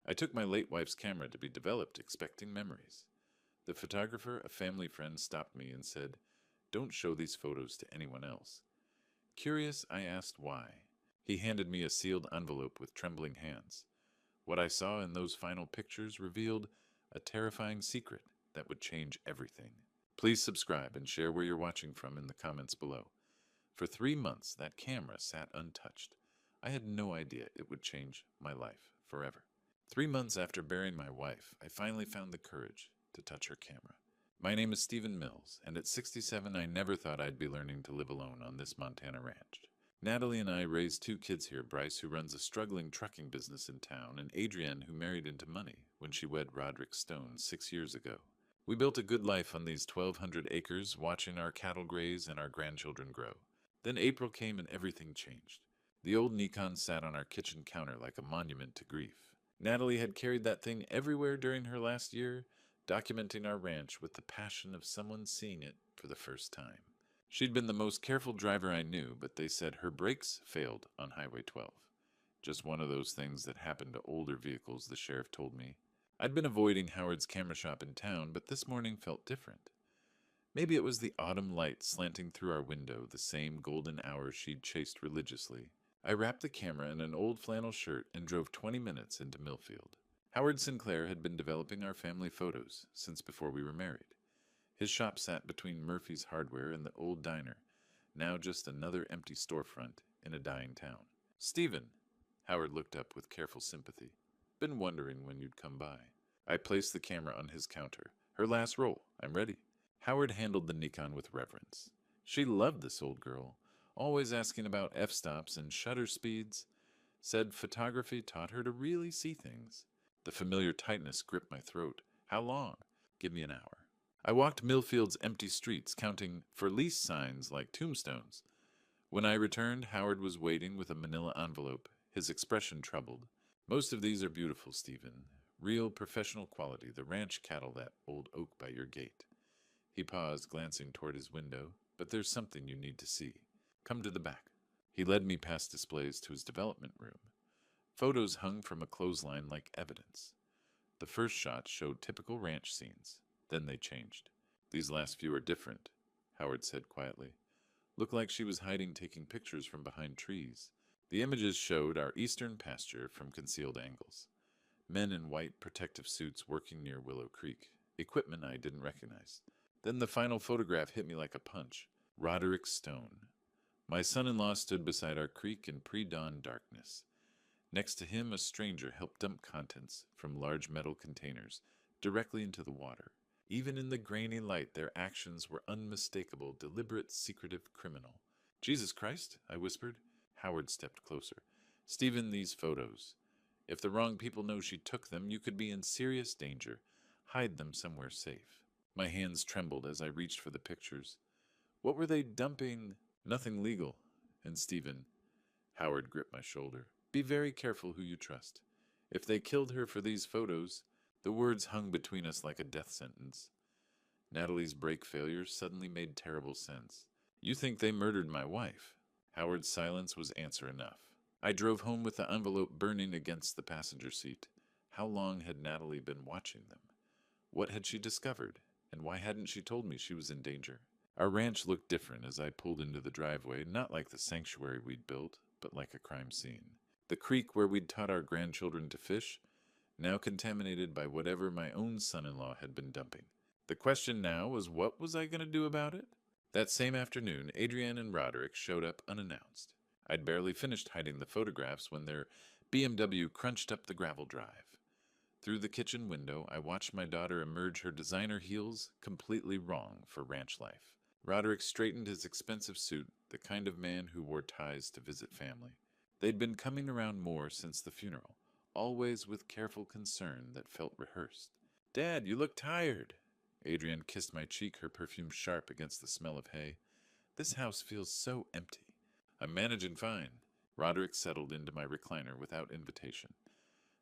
I took my late wife's camera to be developed, expecting memories. The photographer, a family friend, stopped me and said, "Don't show these photos to anyone else." Curious, I asked why. He handed me a sealed envelope with trembling hands. What I saw in those final pictures revealed a terrifying secret that would change everything. Please subscribe and share where you're watching from in the comments below. For 3 months, that camera sat untouched. I had no idea it would change my life forever. 3 months after burying my wife, I finally found the courage to touch her camera. My name is Stephen Mills, and at 67, I never thought I'd be learning to live alone on this Montana ranch. Natalie and I raised 2 kids here, Bryce, who runs a struggling trucking business in town, and Adrienne, who married into money when she wed Roderick Stone 6 years ago. We built a good life on these 1,200 acres, watching our cattle graze and our grandchildren grow. Then April came and everything changed. The old Nikon sat on our kitchen counter like a monument to grief. Natalie had carried that thing everywhere during her last year, documenting our ranch with the passion of someone seeing it for the first time. She'd been the most careful driver I knew, but they said her brakes failed on Highway 12. Just one of those things that happen to older vehicles, the sheriff told me. I'd been avoiding Howard's camera shop in town, but this morning felt different. Maybe it was the autumn light slanting through our window, the same golden hour she'd chased religiously. I wrapped the camera in an old flannel shirt and drove 20 minutes into Millfield. Howard Sinclair had been developing our family photos since before we were married. His shop sat between Murphy's Hardware and the old diner, now just another empty storefront in a dying town. "Stephen," Howard looked up with careful sympathy. "Been wondering when you'd come by." I placed the camera on his counter. "Her last roll. I'm ready." Howard handled the Nikon with reverence. She loved this old girl, always asking about f-stops and shutter speeds. Said photography taught her to really see things. The familiar tightness gripped my throat. "How long?" "Give me an hour." I walked Millfield's empty streets, counting for lease signs like tombstones. When I returned, Howard was waiting with a manila envelope, his expression troubled. "Most of these are beautiful, Stephen. Real professional quality, the ranch cattle, that old oak by your gate." He paused, glancing toward his window. "But there's something you need to see. Come to the back." He led me past displays to his development room. Photos hung from a clothesline like evidence. The first shots showed typical ranch scenes. Then they changed. "These last few are different," Howard said quietly. "Looked like she was hiding, taking pictures from behind trees." The images showed our eastern pasture from concealed angles. Men in white protective suits working near Willow Creek. Equipment I didn't recognize. Then the final photograph hit me like a punch. Roderick Stone. My son-in-law stood beside our creek in pre-dawn darkness. Next to him, a stranger helped dump contents from large metal containers directly into the water. Even in the grainy light, their actions were unmistakable, deliberate, secretive, criminal. "Jesus Christ," I whispered. Howard stepped closer. "Stephen, these photos. If the wrong people know she took them, you could be in serious danger. Hide them somewhere safe." My hands trembled as I reached for the pictures. "What were they dumping?" "Nothing legal." "And Stephen," Howard gripped my shoulder, "be very careful who you trust. If they killed her for these photos," the words hung between us like a death sentence. Natalie's brake failure suddenly made terrible sense. "You think they murdered my wife?" Howard's silence was answer enough. I drove home with the envelope burning against the passenger seat. How long had Natalie been watching them? What had she discovered? And why hadn't she told me she was in danger? Our ranch looked different as I pulled into the driveway, not like the sanctuary we'd built, but like a crime scene. The creek where we'd taught our grandchildren to fish, now contaminated by whatever my own son-in-law had been dumping. The question now was, what was I going to do about it? That same afternoon, Adrienne and Roderick showed up unannounced. I'd barely finished hiding the photographs when their BMW crunched up the gravel drive. Through the kitchen window, I watched my daughter emerge, her designer heels completely wrong for ranch life. Roderick straightened his expensive suit, the kind of man who wore ties to visit family. They'd been coming around more since the funeral, always with careful concern that felt rehearsed. "Dad, you look tired." Adrienne kissed my cheek, her perfume sharp against the smell of hay. "This house feels so empty." "I'm managing fine." Roderick settled into my recliner without invitation.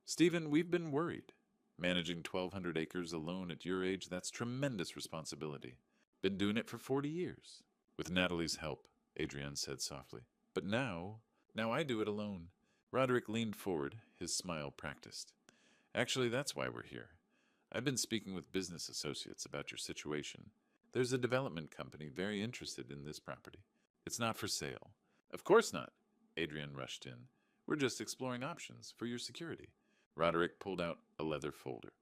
"Stephen, we've been worried. Managing 1,200 acres alone at your age, that's tremendous responsibility. Been doing it for 40 years. "With Natalie's help," Adrienne said softly. "But now I do it alone." Roderick leaned forward, his smile practiced. Actually, that's why we're here. I've been speaking with business associates about your situation. There's a development company very interested in this property. It's not for sale. Of course not, Adrian rushed in. We're just exploring options for your security. Roderick pulled out a leather folder.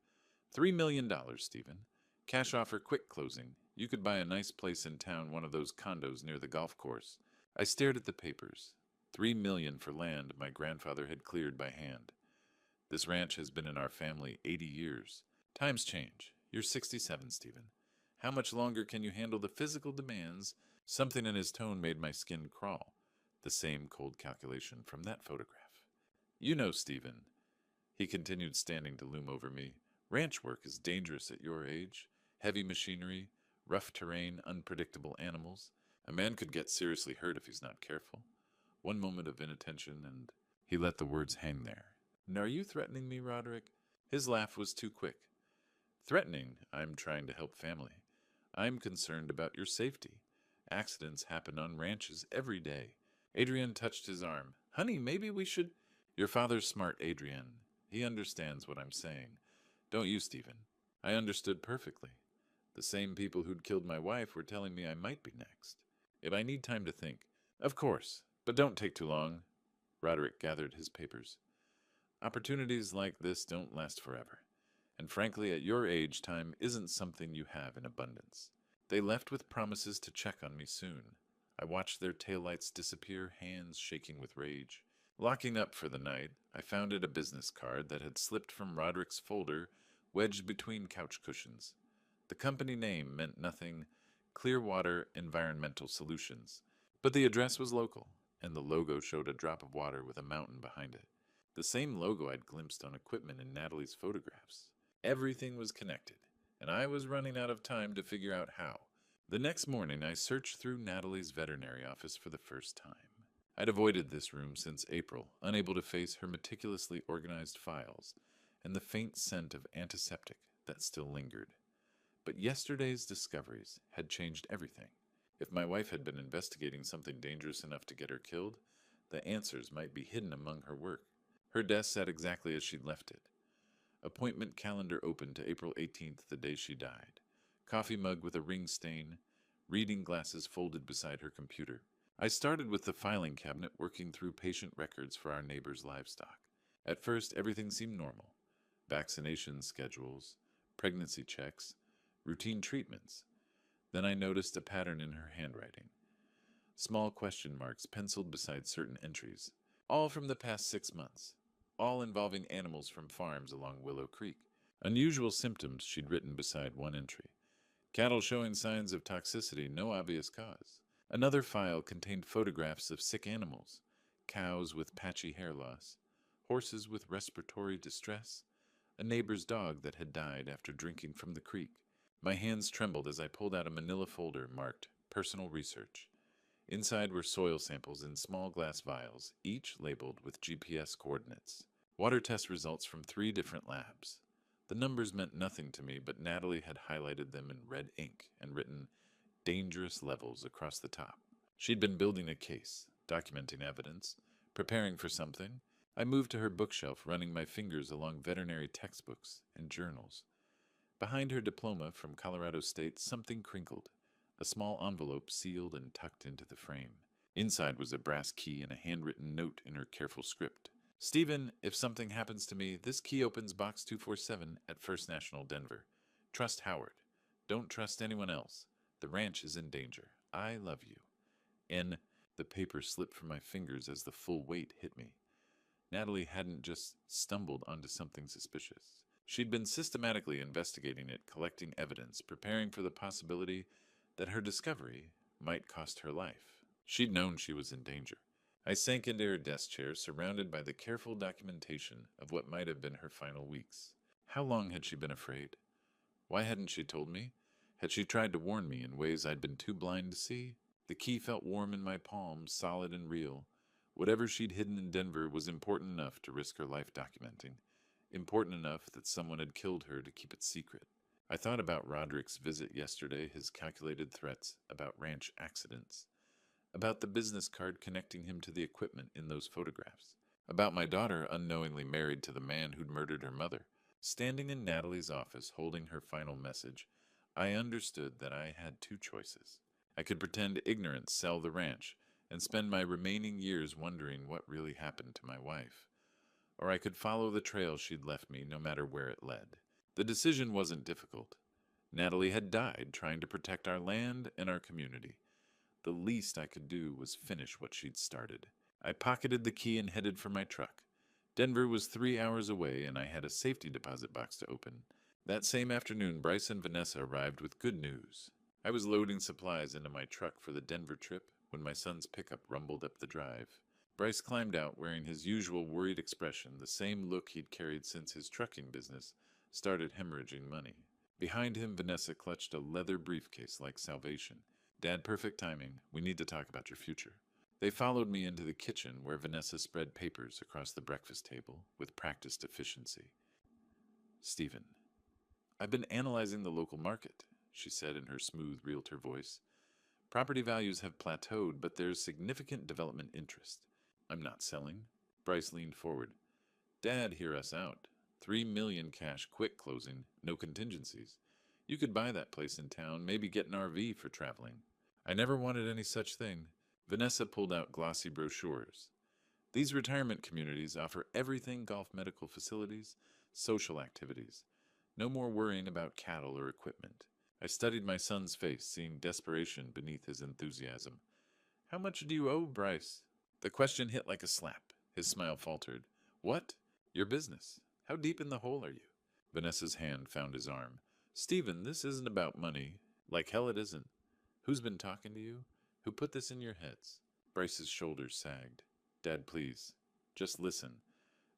$3 million, Stephen. Cash offer, quick closing. You could buy a nice place in town, one of those condos near the golf course. I stared at the papers. $3 million for land my grandfather had cleared by hand. This ranch has been in our family 80 years. Times change. You're 67, Stephen. How much longer can you handle the physical demands? Something in his tone made my skin crawl. The same cold calculation from that photograph. You know, Stephen, he continued, standing to loom over me, ranch work is dangerous at your age. Heavy machinery, rough terrain, unpredictable animals. A man could get seriously hurt if he's not careful. One moment of inattention, and he let the words hang there. And are you threatening me, Roderick? His laugh was too quick. Threatening? I'm trying to help family. I'm concerned about your safety. Accidents happen on ranches every day. Adrian touched his arm. Honey, maybe we should... Your father's smart, Adrian. He understands what I'm saying. Don't you, Stephen? I understood perfectly. The same people who'd killed my wife were telling me I might be next. If I need time to think. Of course, but don't take too long. Roderick gathered his papers. Opportunities like this don't last forever. And frankly, at your age, time isn't something you have in abundance. They left with promises to check on me soon. I watched their taillights disappear, hands shaking with rage. Locking up for the night, I found a business card that had slipped from Roderick's folder, wedged between couch cushions. The company name meant nothing, Clearwater Environmental Solutions. But the address was local, and the logo showed a drop of water with a mountain behind it. The same logo I'd glimpsed on equipment in Natalie's photographs. Everything was connected, and I was running out of time to figure out how. The next morning, I searched through Natalie's veterinary office for the first time. I'd avoided this room since April, unable to face her meticulously organized files and the faint scent of antiseptic that still lingered. But yesterday's discoveries had changed everything. If my wife had been investigating something dangerous enough to get her killed, the answers might be hidden among her work. Her desk sat exactly as she'd left it. Appointment calendar open to April 18th, the day she died. Coffee mug with a ring stain, reading glasses folded beside her computer. I started with the filing cabinet, working through patient records for our neighbor's livestock. At first, everything seemed normal. Vaccination schedules, pregnancy checks, routine treatments. Then I noticed a pattern in her handwriting. Small question marks penciled beside certain entries, all from the past 6 months, all involving animals from farms along Willow Creek. Unusual symptoms she'd written beside one entry. Cattle showing signs of toxicity, no obvious cause. Another file contained photographs of sick animals, cows with patchy hair loss, horses with respiratory distress, a neighbor's dog that had died after drinking from the creek. My hands trembled as I pulled out a manila folder marked Personal Research. Inside were soil samples in small glass vials, each labeled with GPS coordinates. Water test results from 3 different labs. The numbers meant nothing to me, but Natalie had highlighted them in red ink and written dangerous levels across the top. She'd been building a case, documenting evidence, preparing for something. I moved to her bookshelf, running my fingers along veterinary textbooks and journals. Behind her diploma from Colorado State, something crinkled, a small envelope sealed and tucked into the frame. Inside was a brass key and a handwritten note in her careful script. Stephen, if something happens to me, this key opens box 247 at First National Denver. Trust Howard. Don't trust anyone else. The ranch is in danger. I love you. N. The paper slipped from my fingers as the full weight hit me. Natalie hadn't just stumbled onto something suspicious. She'd been systematically investigating it, collecting evidence, preparing for the possibility that her discovery might cost her life. She'd known she was in danger. I sank into her desk chair, surrounded by the careful documentation of what might have been her final weeks. How long had she been afraid? Why hadn't she told me? Had she tried to warn me in ways I'd been too blind to see? The key felt warm in my palm, solid and real. Whatever she'd hidden in Denver was important enough to risk her life documenting. Important enough that someone had killed her to keep it secret. I thought about Roderick's visit yesterday, his calculated threats, about ranch accidents, about the business card connecting him to the equipment in those photographs, about my daughter unknowingly married to the man who'd murdered her mother. Standing in Natalie's office holding her final message, I understood that I had two choices. I could pretend ignorance, sell the ranch, and spend my remaining years wondering what really happened to my wife. Or I could follow the trail she'd left me no matter where it led. The decision wasn't difficult. Natalie had died trying to protect our land and our community. The least I could do was finish what she'd started. I pocketed the key and headed for my truck. Denver was 3 hours away, and I had a safety deposit box to open. That same afternoon, Bryce and Vanessa arrived with good news. I was loading supplies into my truck for the Denver trip when my son's pickup rumbled up the drive. Bryce climbed out wearing his usual worried expression, the same look he'd carried since his trucking business started hemorrhaging money. Behind him, Vanessa clutched a leather briefcase like salvation. Dad, perfect timing. We need to talk about your future. They followed me into the kitchen where Vanessa spread papers across the breakfast table with practiced efficiency. Stephen, I've been analyzing the local market, she said in her smooth realtor voice. Property values have plateaued, but there's significant development interest. I'm not selling. Bryce leaned forward. Dad, hear us out. $3 million cash, quick closing, no contingencies. You could buy that place in town, maybe get an RV for traveling. I never wanted any such thing. Vanessa pulled out glossy brochures. These retirement communities offer everything: golf medical facilities, social activities. No more worrying about cattle or equipment. I studied my son's face, seeing desperation beneath his enthusiasm. How much do you owe, Bryce? The question hit like a slap. His smile faltered. What? Your business. How deep in the hole are you? Vanessa's hand found his arm. Stephen, this isn't about money. Like hell it isn't. Who's been talking to you? Who put this in your heads? Bryce's shoulders sagged. Dad, please. Just listen.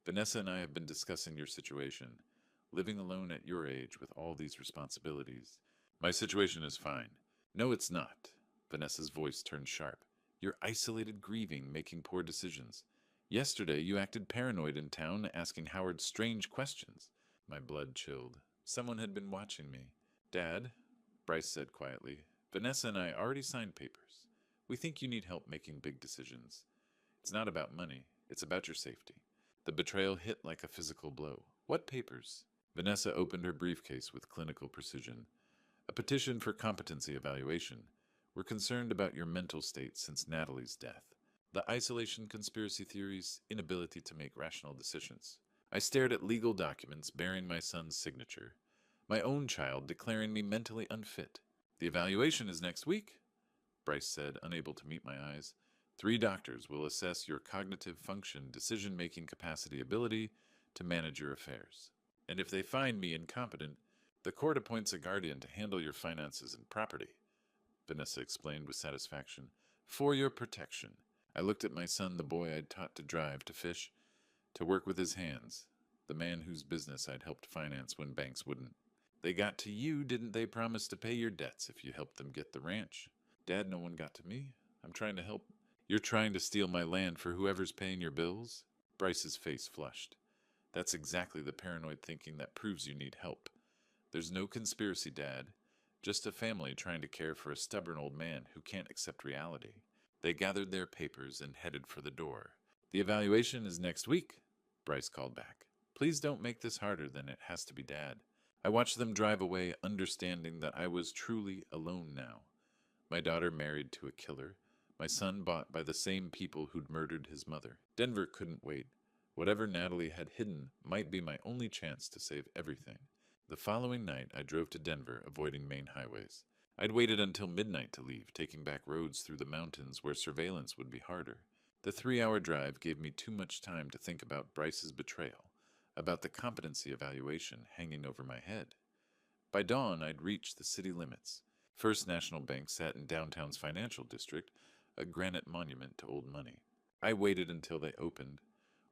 Vanessa and I have been discussing your situation. Living alone at your age with all these responsibilities. My situation is fine. No, it's not. Vanessa's voice turned sharp. You're isolated, grieving, making poor decisions. Yesterday you acted paranoid in town, asking Howard strange questions. My blood chilled. Someone had been watching me. Dad, Bryce said quietly, Vanessa and I already signed papers. We think you need help making big decisions. It's not about money. It's about your safety. The betrayal hit like a physical blow. What papers? Vanessa opened her briefcase with clinical precision. A petition for competency evaluation. We're concerned about your mental state since Natalie's death. The isolation conspiracy theories, inability to make rational decisions. I stared at legal documents bearing my son's signature. My own child declaring me mentally unfit. The evaluation is next week, Bryce said, unable to meet my eyes. 3 doctors will assess your cognitive function, decision-making capacity, ability to manage your affairs. And if they find me incompetent, the court appoints a guardian to handle your finances and property, Vanessa explained with satisfaction. For your protection. I looked at my son, the boy I'd taught to drive, to fish, to work with his hands, the man whose business I'd helped finance when banks wouldn't. They got to you, didn't they? Promise to pay your debts if you helped them get the ranch. Dad, no one got to me. I'm trying to help. You're trying to steal my land for whoever's paying your bills? Bryce's face flushed. That's exactly the paranoid thinking that proves you need help. There's no conspiracy, Dad. Just a family trying to care for a stubborn old man who can't accept reality. They gathered their papers and headed for the door. The evaluation is next week, Bryce called back. Please don't make this harder than it has to be, Dad. I watched them drive away, understanding that I was truly alone now. My daughter married to a killer. My son bought by the same people who'd murdered his mother. Denver couldn't wait. Whatever Natalie had hidden might be my only chance to save everything. The following night, I drove to Denver, avoiding main highways. I'd waited until midnight to leave, taking back roads through the mountains where surveillance would be harder. The 3-hour drive gave me too much time to think about Bryce's betrayal, about the competency evaluation hanging over my head. By dawn, I'd reached the city limits. First National Bank sat in downtown's financial district, a granite monument to old money. I waited until they opened,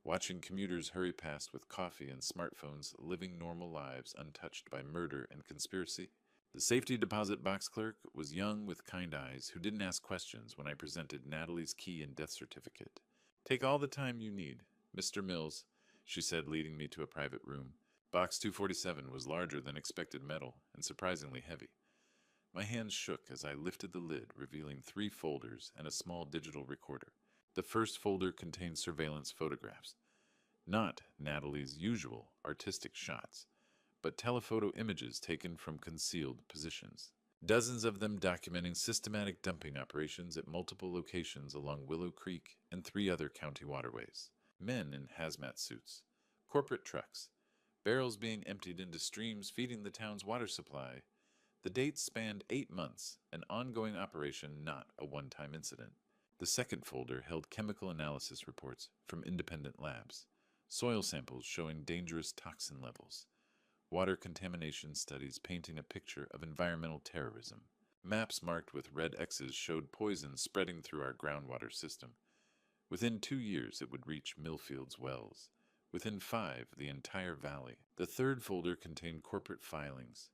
watching commuters hurry past with coffee and smartphones, living normal lives untouched by murder and conspiracy. The safety deposit box clerk was young with kind eyes who didn't ask questions when I presented Natalie's key and death certificate. Take all the time you need, Mr. Mills, she said, leading me to a private room. Box 247 was larger than expected metal and surprisingly heavy. My hands shook as I lifted the lid, revealing 3 folders and a small digital recorder. The first folder contained surveillance photographs. Not Natalie's usual artistic shots, but telephoto images taken from concealed positions. Dozens of them documenting systematic dumping operations at multiple locations along Willow Creek and 3 other county waterways. Men in hazmat suits, corporate trucks, barrels being emptied into streams feeding the town's water supply. The dates spanned 8 months, an ongoing operation, not a one-time incident. The second folder held chemical analysis reports from independent labs, soil samples showing dangerous toxin levels, water contamination studies painting a picture of environmental terrorism. Maps marked with red X's showed poison spreading through our groundwater system. Within 2 years, it would reach Millfield's wells. Within 5, the entire valley. The third folder contained corporate filings,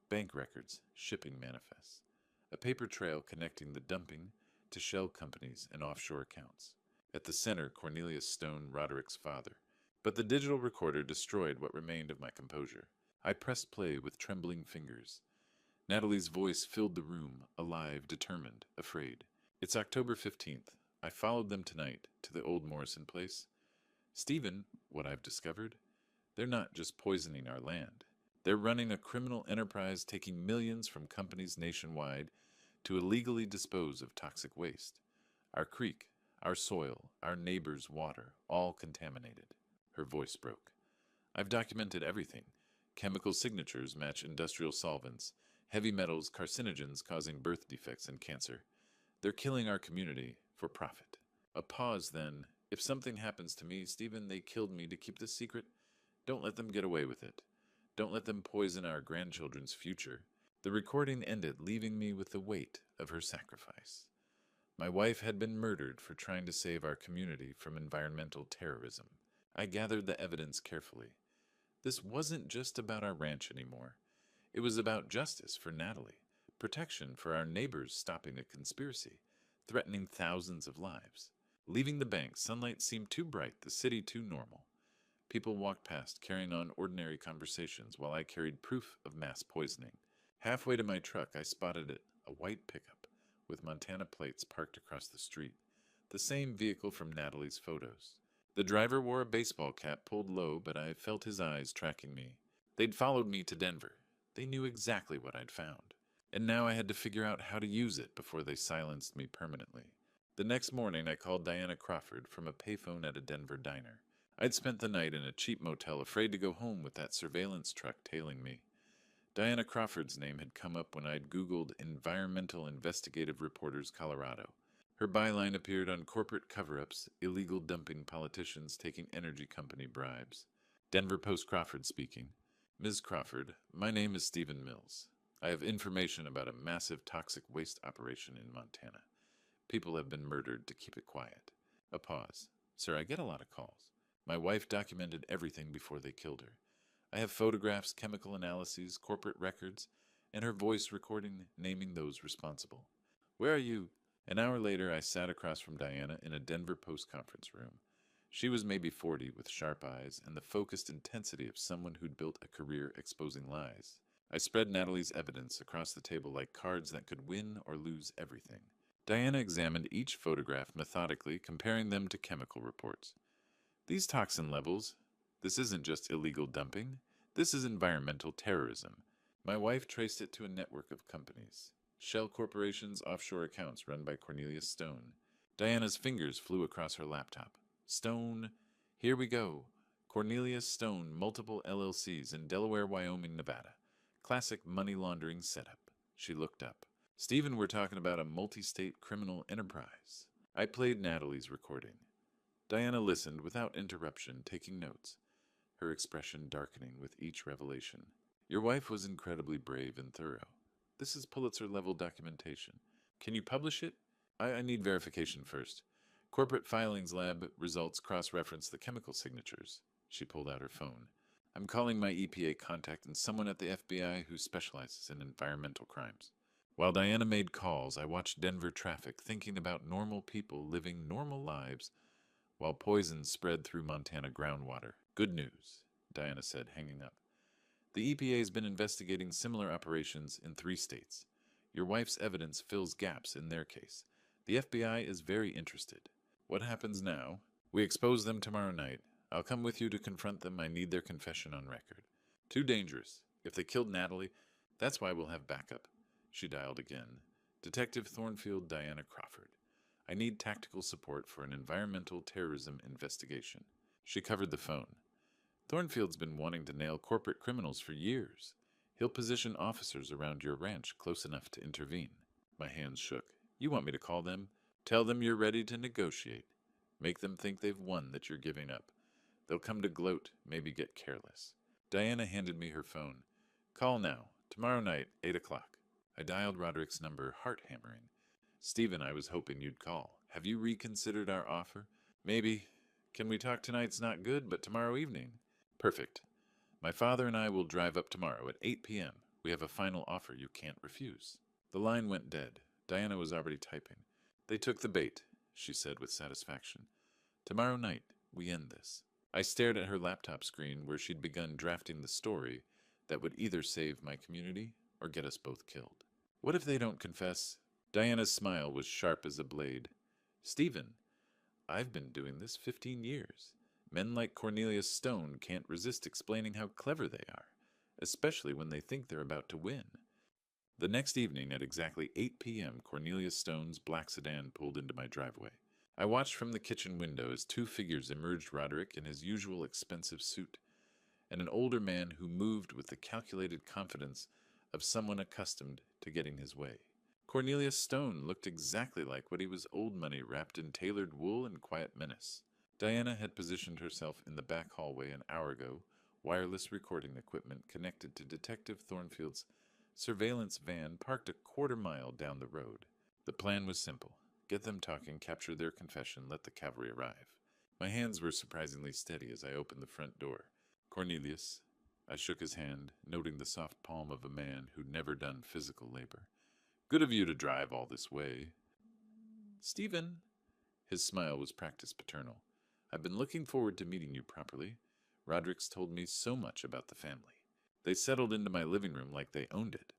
bank records, shipping manifests, a paper trail connecting the dumping to shell companies and offshore accounts. At the center, Cornelius Stone, Roderick's father. But the digital recorder destroyed what remained of my composure. I pressed play with trembling fingers. Natalie's voice filled the room, alive, determined, afraid. It's October 15th. I followed them tonight to the old Morrison place. Stephen, what I've discovered, they're not just poisoning our land. They're running a criminal enterprise taking millions from companies nationwide to illegally dispose of toxic waste. Our creek, our soil, our neighbors' water, all contaminated. Her voice broke. I've documented everything. Chemical signatures match industrial solvents, heavy metals, carcinogens causing birth defects and cancer. They're killing our community for profit. A pause then. If something happens to me, Stephen, they killed me to keep this secret. Don't let them get away with it. Don't let them poison our grandchildren's future. The recording ended, leaving me with the weight of her sacrifice. My wife had been murdered for trying to save our community from environmental terrorism. I gathered the evidence carefully. This wasn't just about our ranch anymore. It was about justice for Natalie, protection for our neighbors, stopping a conspiracy, threatening thousands of lives. Leaving the bank, sunlight seemed too bright, the city too normal. People walked past, carrying on ordinary conversations, while I carried proof of mass poisoning. Halfway to my truck, I spotted it, a white pickup, with Montana plates parked across the street. The same vehicle from Natalie's photos. The driver wore a baseball cap pulled low, but I felt his eyes tracking me. They'd followed me to Denver. They knew exactly what I'd found. And now I had to figure out how to use it before they silenced me permanently. The next morning, I called Diana Crawford from a payphone at a Denver diner. I'd spent the night in a cheap motel, afraid to go home with that surveillance truck tailing me. Diana Crawford's name had come up when I'd Googled Environmental Investigative Reporters Colorado. Her byline appeared on corporate cover-ups, illegal dumping politicians taking energy company bribes. Denver Post Crawford speaking. Ms. Crawford, my name is Stephen Mills. I have information about a massive toxic waste operation in Montana. People have been murdered to keep it quiet. A pause. Sir, I get a lot of calls. My wife documented everything before they killed her. I have photographs, chemical analyses, corporate records, and her voice recording naming those responsible. Where are you? An hour later, I sat across from Diana in a Denver Post conference room. She was maybe 40, with sharp eyes and the focused intensity of someone who'd built a career exposing lies. I spread Natalie's evidence across the table like cards that could win or lose everything. Diana examined each photograph methodically, comparing them to chemical reports. These toxin levels, this isn't just illegal dumping, this is environmental terrorism. My wife traced it to a network of companies. Shell Corporation's offshore accounts run by Cornelius Stone. Diana's fingers flew across her laptop. Stone, here we go. Cornelius Stone, multiple LLCs in Delaware, Wyoming, Nevada. Classic money laundering setup. She looked up. Stephen, we're talking about a multi-state criminal enterprise. I played Natalie's recording. Diana listened without interruption, taking notes, her expression darkening with each revelation. Your wife was incredibly brave and thorough. This is Pulitzer-level documentation. Can you publish it? I need verification first. Corporate Filings Lab results cross-reference the chemical signatures. She pulled out her phone. I'm calling my EPA contact and someone at the FBI who specializes in environmental crimes. While Diana made calls, I watched Denver traffic, thinking about normal people living normal lives while poison spread through Montana groundwater. Good news, Diana said, hanging up. The EPA has been investigating similar operations in 3 states. Your wife's evidence fills gaps in their case. The FBI is very interested. What happens now? We expose them tomorrow night. I'll come with you to confront them. I need their confession on record. Too dangerous. If they killed Natalie, that's why we'll have backup. She dialed again. Detective Thornfield Diana Crawford. I need tactical support for an environmental terrorism investigation. She covered the phone. Thornfield's been wanting to nail corporate criminals for years. He'll position officers around your ranch close enough to intervene. My hands shook. You want me to call them? Tell them you're ready to negotiate. Make them think they've won, that you're giving up. They'll come to gloat, maybe get careless. Diana handed me her phone. Call now. Tomorrow night, 8 o'clock. I dialed Roderick's number, heart hammering. Stephen, I was hoping you'd call. Have you reconsidered our offer? Maybe. Can we talk tonight's not good, but tomorrow evening? Perfect. My father and I will drive up tomorrow at 8 p.m. We have a final offer you can't refuse. The line went dead. Diana was already typing. They took the bait, she said with satisfaction. Tomorrow night, we end this. I stared at her laptop screen where she'd begun drafting the story that would either save my community or get us both killed. What if they don't confess? Diana's smile was sharp as a blade. Stephen, I've been doing this 15 years. Men like Cornelius Stone can't resist explaining how clever they are, especially when they think they're about to win. The next evening at exactly 8 p.m., Cornelius Stone's black sedan pulled into my driveway. I watched from the kitchen window as two figures emerged: Roderick in his usual expensive suit, and an older man who moved with the calculated confidence of someone accustomed to getting his way. Cornelius Stone looked exactly like what he was: old money wrapped in tailored wool and quiet menace. Diana had positioned herself in the back hallway an hour ago, wireless recording equipment connected to Detective Thornfield's surveillance van parked a quarter-mile down the road. The plan was simple. Get them talking, capture their confession, let the cavalry arrive. My hands were surprisingly steady as I opened the front door. Cornelius. I shook his hand, noting the soft palm of a man who'd never done physical labor. Good of you to drive all this way. Stephen. His smile was practiced paternal. I've been looking forward to meeting you properly. Roderick's told me so much about the family. They settled into my living room like they owned it.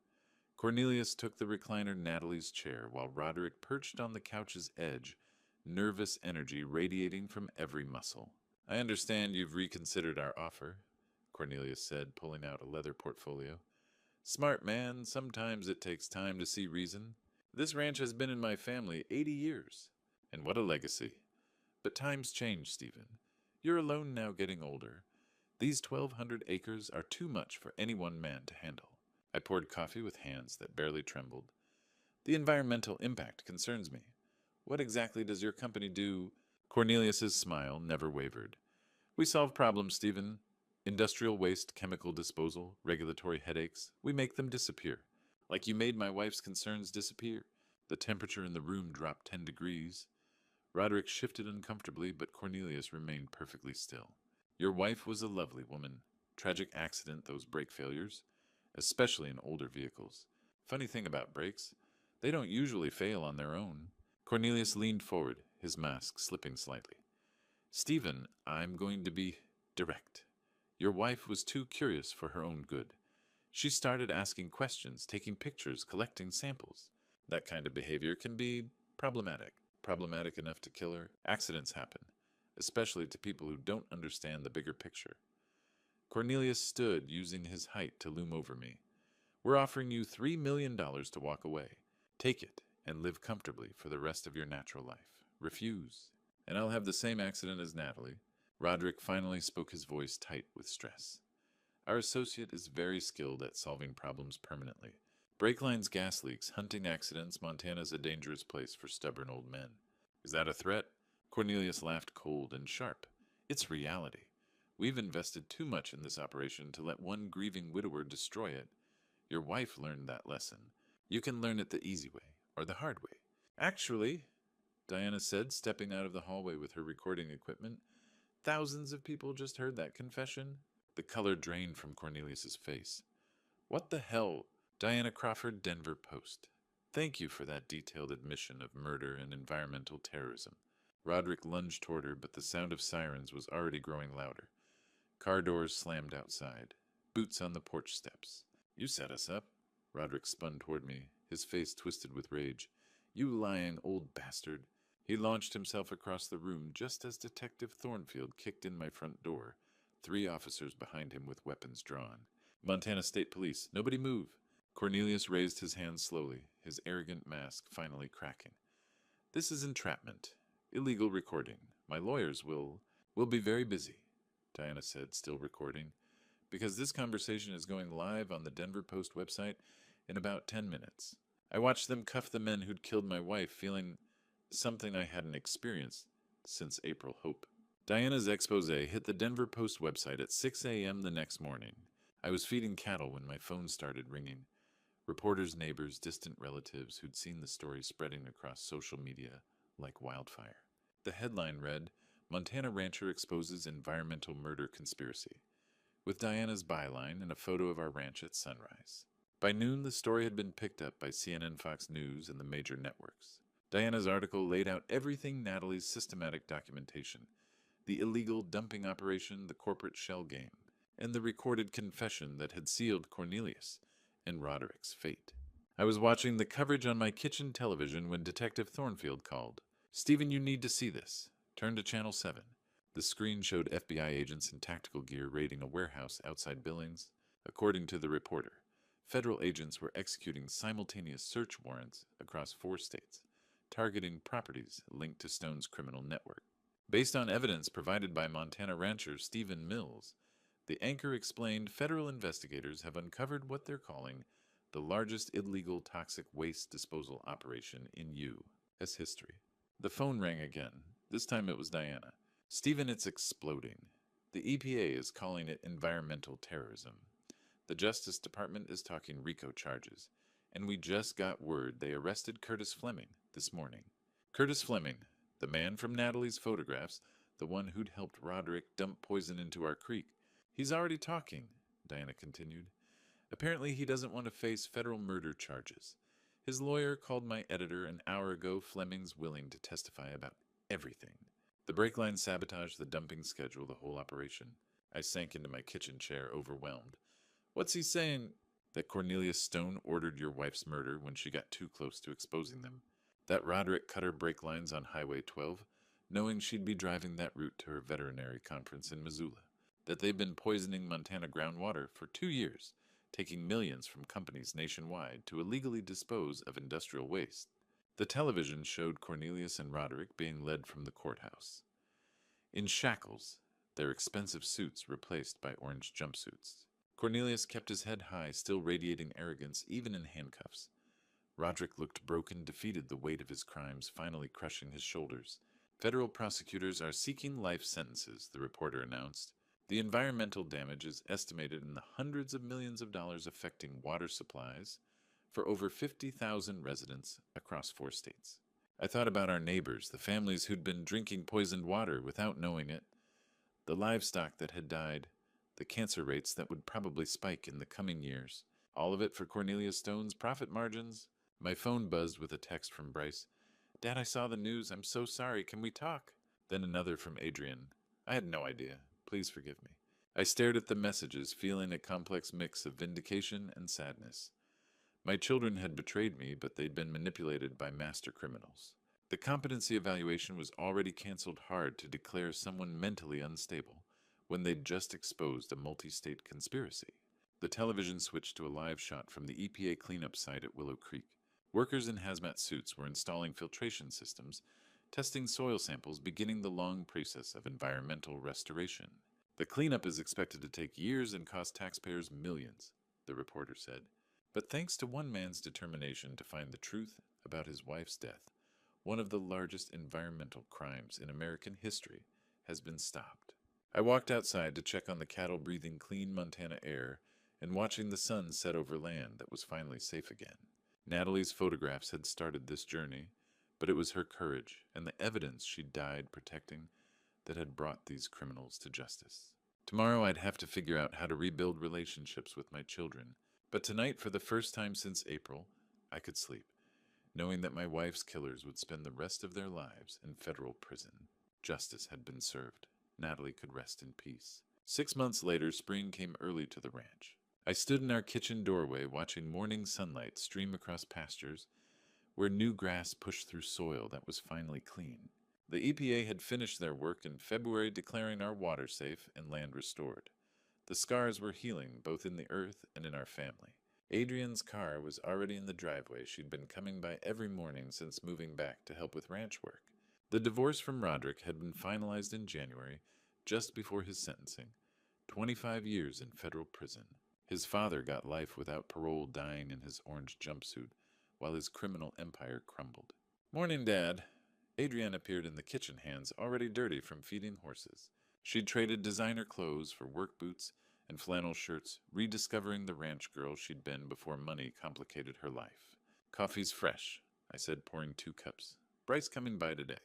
Cornelius took the recliner Natalie's chair while Roderick perched on the couch's edge, nervous energy radiating from every muscle. I understand you've reconsidered our offer, Cornelius said, pulling out a leather portfolio. Smart man, sometimes it takes time to see reason. This ranch has been in my family 80 years. And what a legacy. But times change, Stephen. You're alone now, getting older. These 1,200 acres are too much for any one man to handle. I poured coffee with hands that barely trembled. The environmental impact concerns me. What exactly does your company do? Cornelius's smile never wavered. We solve problems, Stephen. Industrial waste, chemical disposal, regulatory headaches. We make them disappear. Like you made my wife's concerns disappear. The temperature in the room dropped 10 degrees. Roderick shifted uncomfortably, but Cornelius remained perfectly still. Your wife was a lovely woman. Tragic accident, those brake failures, especially in older vehicles. Funny thing about brakes, they don't usually fail on their own. Cornelius leaned forward, his mask slipping slightly. Stephen, I'm going to be direct. Your wife was too curious for her own good. She started asking questions, taking pictures, collecting samples. That kind of behavior can be problematic. Problematic enough to kill her. Accidents happen, especially to people who don't understand the bigger picture. Cornelius stood, using his height to loom over me. We're offering you $3 million to walk away. Take it and live comfortably for the rest of your natural life. Refuse, and I'll have the same accident as Natalie. Roderick finally spoke, his voice tight with stress. Our associate is very skilled at solving problems permanently. Brake lines, gas leaks, hunting accidents. Montana's a dangerous place for stubborn old men. Is that a threat? Cornelius laughed cold and sharp. It's reality. We've invested too much in this operation to let one grieving widower destroy it. Your wife learned that lesson. You can learn it the easy way, or the hard way. Actually, Diana said, stepping out of the hallway with her recording equipment, thousands of people just heard that confession. The color drained from Cornelius's face. What the hell? Diana Crawford, Denver Post. Thank you for that detailed admission of murder and environmental terrorism. Roderick lunged toward her, but the sound of sirens was already growing louder. Car doors slammed outside. Boots on the porch steps. You set us up. Roderick spun toward me, his face twisted with rage. You lying old bastard. He launched himself across the room just as Detective Thornfield kicked in my front door, 3 officers behind him with weapons drawn. Montana State Police, nobody move. Cornelius raised his hand slowly, his arrogant mask finally cracking. This is entrapment. Illegal recording. My lawyers will be very busy, Diana said, still recording, because this conversation is going live on the Denver Post website in about 10 minutes. I watched them cuff the men who'd killed my wife, feeling something I hadn't experienced since April Hope. Diana's expose hit the Denver Post website at 6 a.m. the next morning. I was feeding cattle when my phone started ringing. Reporters, neighbors, distant relatives who'd seen the story spreading across social media like wildfire. The headline read, Montana rancher exposes environmental murder conspiracy, with Diana's byline and a photo of our ranch at sunrise. By noon, the story had been picked up by CNN, Fox News, and the major networks. Diana's article laid out everything Natalie's systematic documentation, the illegal dumping operation, the corporate shell game, and the recorded confession that had sealed Cornelius and Roderick's fate. I was watching the coverage on my kitchen television when Detective Thornfield called. Stephen, you need to see this. Turn to Channel 7. The screen showed FBI agents in tactical gear raiding a warehouse outside Billings. According to the reporter, federal agents were executing simultaneous search warrants across 4 states, targeting properties linked to Stone's criminal network. Based on evidence provided by Montana rancher Stephen Mills, the anchor explained federal investigators have uncovered what they're calling the largest illegal toxic waste disposal operation in U.S. history. The phone rang again. This time it was Diana. Stephen, it's exploding. The EPA is calling it environmental terrorism. The Justice Department is talking RICO charges. And we just got word they arrested Curtis Fleming this morning. Curtis Fleming, the man from Natalie's photographs, the one who'd helped Roderick dump poison into our creek. He's already talking, Diana continued. Apparently he doesn't want to face federal murder charges. His lawyer called my editor an hour ago. Fleming's willing to testify about everything. The brake line sabotaged the dumping schedule, the whole operation. I sank into my kitchen chair, overwhelmed. What's he saying? That Cornelius Stone ordered your wife's murder when she got too close to exposing them. That Roderick cut her brake lines on Highway 12, knowing she'd be driving that route to her veterinary conference in Missoula. That they've been poisoning Montana groundwater for 2 years, taking millions from companies nationwide to illegally dispose of industrial waste. The television showed Cornelius and Roderick being led from the courthouse. In shackles, their expensive suits replaced by orange jumpsuits. Cornelius kept his head high, still radiating arrogance even in handcuffs. Roderick looked broken, defeated, the weight of his crimes finally crushing his shoulders. Federal prosecutors are seeking life sentences, the reporter announced. The environmental damage is estimated in the hundreds of millions of dollars, affecting water supplies for over 50,000 residents across 4 states. I thought about our neighbors, the families who'd been drinking poisoned water without knowing it, the livestock that had died, the cancer rates that would probably spike in the coming years. All of it for Cornelius Stone's profit margins. My phone buzzed with a text from Bryce. Dad, I saw the news. I'm so sorry. Can we talk? Then another from Adrian. I had no idea. Please forgive me. I stared at the messages, feeling a complex mix of vindication and sadness. My children had betrayed me, but they'd been manipulated by master criminals. The competency evaluation was already canceled hard to declare someone mentally unstable when they'd just exposed a multi-state conspiracy. The television switched to a live shot from the EPA cleanup site at Willow Creek. Workers in hazmat suits were installing filtration systems, testing soil samples, beginning the long process of environmental restoration. The cleanup is expected to take years and cost taxpayers millions, the reporter said. But thanks to one man's determination to find the truth about his wife's death, one of the largest environmental crimes in American history has been stopped. I walked outside to check on the cattle breathing clean Montana air and watching the sun set over land that was finally safe again. Natalie's photographs had started this journey, but it was her courage and the evidence she'd died protecting that had brought these criminals to justice. Tomorrow I'd have to figure out how to rebuild relationships with my children, but tonight, for the first time since April, I could sleep, knowing that my wife's killers would spend the rest of their lives in federal prison. Justice had been served. Natalie could rest in peace. 6 months later, spring came early to the ranch. I stood in our kitchen doorway watching morning sunlight stream across pastures where new grass pushed through soil that was finally clean. The EPA had finished their work in February, declaring our water safe and land restored. The scars were healing both in the earth and in our family. Adrian's car was already in the driveway she'd been coming by every morning since moving back to help with ranch work. The divorce from Roderick had been finalized in January, just before his sentencing. 25 years in federal prison. His father got life without parole, dying in his orange jumpsuit, while his criminal empire crumbled. "Morning, Dad." Adrienne appeared in the kitchen, hands already dirty from feeding horses. She'd traded designer clothes for work boots and flannel shirts, rediscovering the ranch girl she'd been before money complicated her life. "Coffee's fresh," I said, pouring 2 cups. "Bryce coming by today.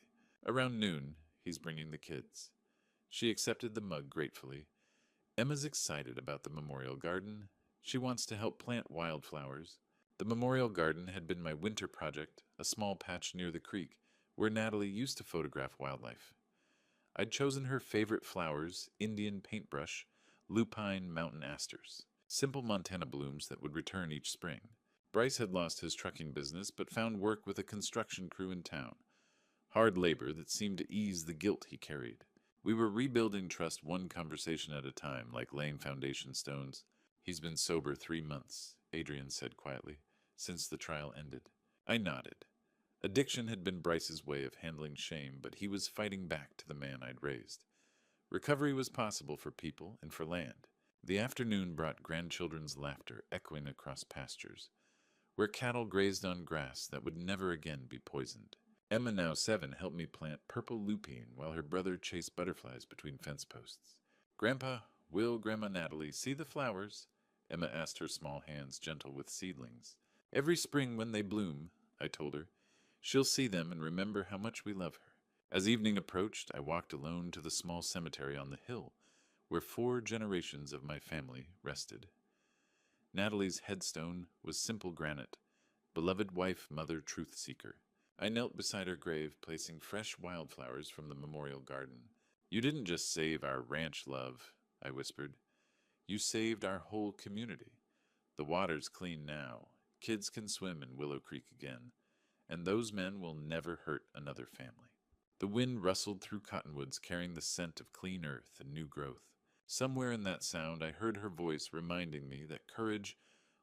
Around noon, he's bringing the kids." She accepted the mug gratefully. Emma's excited about the memorial garden. She wants to help plant wildflowers. The memorial garden had been my winter project, a small patch near the creek, where Natalie used to photograph wildlife. I'd chosen her favorite flowers, Indian paintbrush, lupine mountain asters, simple Montana blooms that would return each spring. Bryce had lost his trucking business, but found work with a construction crew in town. Hard labor that seemed to ease the guilt he carried. We were rebuilding trust one conversation at a time, like laying foundation stones. "He's been sober 3 months," Adrian said quietly, "since the trial ended." I nodded. Addiction had been Bryce's way of handling shame, but he was fighting back to the man I'd raised. Recovery was possible for people and for land. The afternoon brought grandchildren's laughter echoing across pastures, where cattle grazed on grass that would never again be poisoned. Emma, now 7, helped me plant purple lupine while her brother chased butterflies between fence posts. "Grandpa, will Grandma Natalie see the flowers?" Emma asked, her small hands gentle with seedlings. "Every spring when they bloom," I told her. "She'll see them and remember how much we love her." As evening approached, I walked alone to the small cemetery on the hill, where 4 generations of my family rested. Natalie's headstone was simple granite, "Beloved wife, mother, truth seeker." I knelt beside her grave, placing fresh wildflowers from the memorial garden. "You didn't just save our ranch, love," I whispered. "You saved our whole community. The water's clean now. Kids can swim in Willow Creek again. And those men will never hurt another family." The wind rustled through cottonwoods, carrying the scent of clean earth and new growth. Somewhere in that sound, I heard her voice reminding me that courage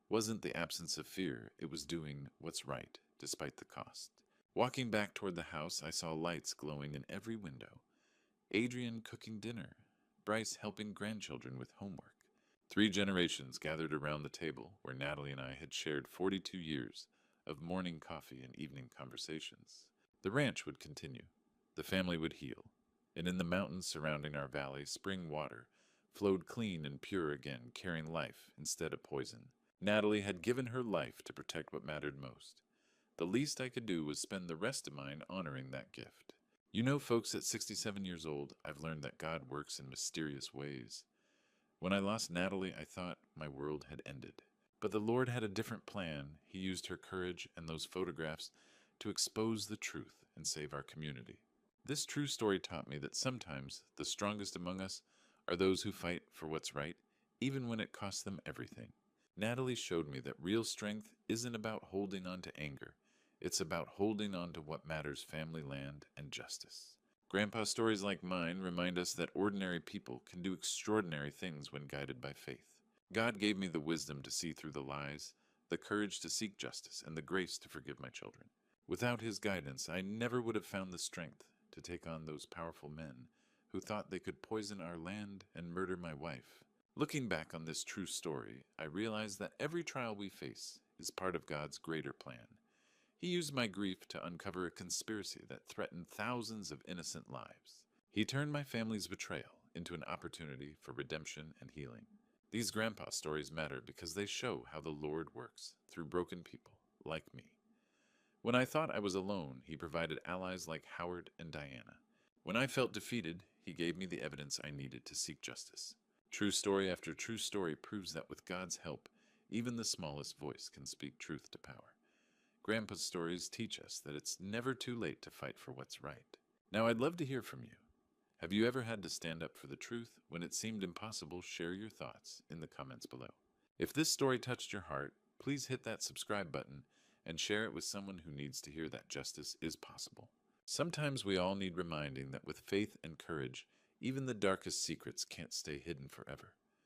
wasn't the absence of fear, it was doing what's right, despite the cost. Walking back toward the house, I saw lights glowing in every window. Adrian cooking dinner, Bryce helping grandchildren with homework. 3 generations gathered around the table where Natalie and I had shared 42 years of morning coffee and evening conversations. The ranch would continue. The family would heal. And in the mountains surrounding our valley, spring water flowed clean and pure again, carrying life instead of poison. Natalie had given her life to protect what mattered most. The least I could do was spend the rest of mine honoring that gift. You know, folks, at 67 years old, I've learned that God works in mysterious ways. When I lost Natalie, I thought my world had ended. But the Lord had a different plan. He used her courage and those photographs to expose the truth and save our community. This true story taught me that sometimes the strongest among us are those who fight for what's right, even when it costs them everything. Natalie showed me that real strength isn't about holding on to anger. It's about holding on to what matters: family, land, and justice. Grandpa stories like mine remind us that ordinary people can do extraordinary things when guided by faith. God gave me the wisdom to see through the lies, the courage to seek justice, and the grace to forgive my children. Without his guidance, I never would have found the strength to take on those powerful men who thought they could poison our land and murder my wife. Looking back on this true story, I realize that every trial we face is part of God's greater plan. He used my grief to uncover a conspiracy that threatened thousands of innocent lives. He turned my family's betrayal into an opportunity for redemption and healing. These grandpa stories matter because they show how the Lord works through broken people like me. When I thought I was alone, he provided allies like Howard and Diana. When I felt defeated, he gave me the evidence I needed to seek justice. True story after true story proves that with God's help, even the smallest voice can speak truth to power. Grandpa's stories teach us that it's never too late to fight for what's right. Now, I'd love to hear from you. Have you ever had to stand up for the truth when it seemed impossible? Share your thoughts in the comments below. If this story touched your heart, please hit that subscribe button and share it with someone who needs to hear that justice is possible. Sometimes we all need reminding that with faith and courage, even the darkest secrets can't stay hidden forever.